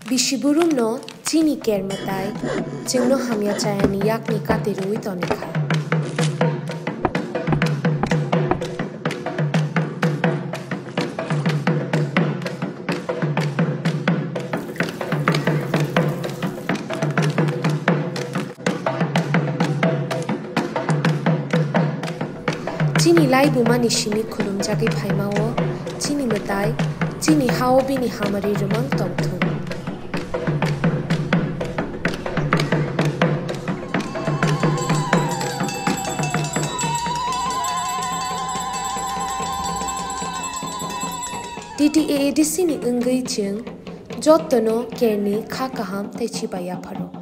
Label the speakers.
Speaker 1: Bishiburum no chini ker matai chingno hamya chayani yakni katirui tonikha. Chini lai bumani shimi khulum jagi phaimao chini matai chini hao bini hamari rumang tongthu. TTAADC ni ungai ching jot tono kerni kha kaham te chibaya pharo.